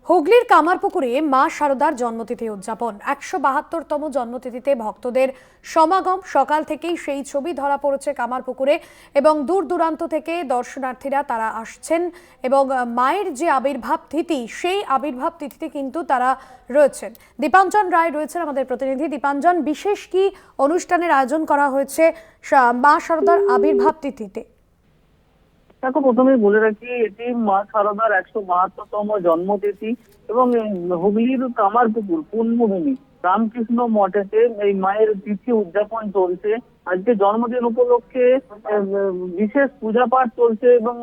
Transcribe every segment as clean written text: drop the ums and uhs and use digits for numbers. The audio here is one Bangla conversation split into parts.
হুগলির কামারপুকুরে মা শারদার জন্মতিথি উদযাপন ১৭২তম জন্মতিথিতে ভক্তদের সমাগম। সকাল থেকেই সেই ছবি ধরা পড়েছে কামারপুকুরে এবং দূর দূরান্ত থেকে দর্শনার্থীরা তারা আসছেন এবং মায়ের যে আবির্ভাব তিথি সেই আবির্ভাব তিথিতে কিন্তু তারা রয়েছেন। দীপাঞ্জন রায় রয়েছেন আমাদের প্রতিনিধি। দীপাঞ্জন, বিশেষ কি অনুষ্ঠানের আয়োজন করা হয়েছে মা শারদার আবির্ভাব তিথিতে? দেখো, প্রথমেই বলে রাখি, এটি মা শারদার ১৭২তম জন্মতিথি এবং হুগলির কামারপুকুর পুণ্যভূমি রামকৃষ্ণ মঠেতে এই মায়ের তিথি উদযাপন চলছে। আজকে জন্মদিন উপলক্ষে বিশেষ পূজা পাঠ চলছে এবং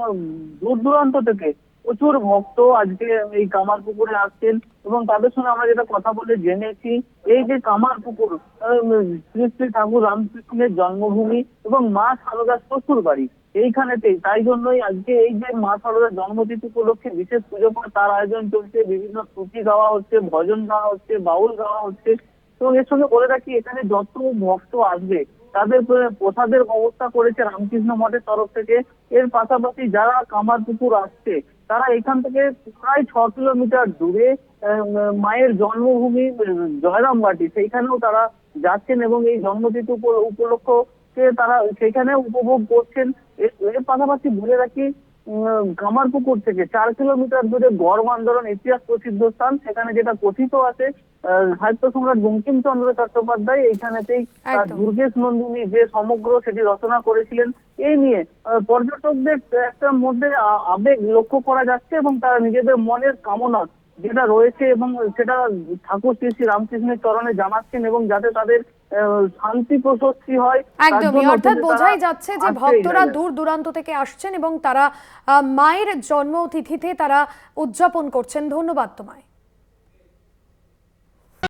দূর দূরান্ত থেকে প্রচুর ভক্ত আজকে এই কামারপুকুরে আসছেন এবং তাদের সঙ্গে আমরা যেটা কথা বলে জেনেছি, এই যে কামারপুকুর শ্রী শ্রী ঠাকুর রামকৃষ্ণের জন্মভূমি এবং মা শারদার শ্বশুর বাড়ি এইখানেতেই। তাই জন্যই আজকে এই যে মা শারদার জন্মতিথি উপলক্ষে বিশেষ পুজো পাঠ তার আয়োজন চলছে। বিভিন্ন স্তুতি গাওয়া হচ্ছে, ভজন গাওয়া হচ্ছে, বাউল গাওয়া হচ্ছে এবং এর সঙ্গে বলে রাখি, এখানে যত ভক্ত আসবে তাদের প্রসাদের ব্যবস্থা করেছে রামকৃষ্ণ মঠের তরফ থেকে। এর পাশাপাশি যারা কামারপুকুর আসছে তারা এখান থেকে প্রায় ৬ কিলোমিটার দূরে মায়ের জন্মভূমি জয়রামবাটি সেইখানেও তারা যাচ্ছেন এবং এই জন্মতিথি উপলক্ষে তারা সেখানে উপভোগ করছেন। এর পাশাপাশি বলে রাখি, কামারপুকুর থেকে ৪ কিলোমিটার দূরে গড় আন্দোলন ইতিহাস প্রসিদ্ধ স্থান, সেখানে যেটা কথিত আছে সাহিত্য সম্রাট বঙ্কিমচন্দ্র চট্টোপাধ্যায় এইখানেতেই দুর্গেশ নন্দিনী যে সমগ্র সেটি রচনা করেছিলেন। এই নিয়ে পর্যটকদের একটা মধ্যে আবেগ লক্ষ্য করা যাচ্ছে এবং তারা নিজেদের মনের কামনা যেটা রয়েছে এবং সেটা ঠাকুর শ্রী শ্রী রামকৃষ্ণের চরণে জানাচ্ছেন এবং যাতে তাদের শান্তি প্রশস্তি হয়। একদমই, অর্থাৎ বোঝাই যাচ্ছে যে ভক্তরা দূর দূরান্ত থেকে আসছেন এবং তারা মায়ের জন্মতিথিতে তারা উদযাপন করছেন। ধন্যবাদ তোমায়।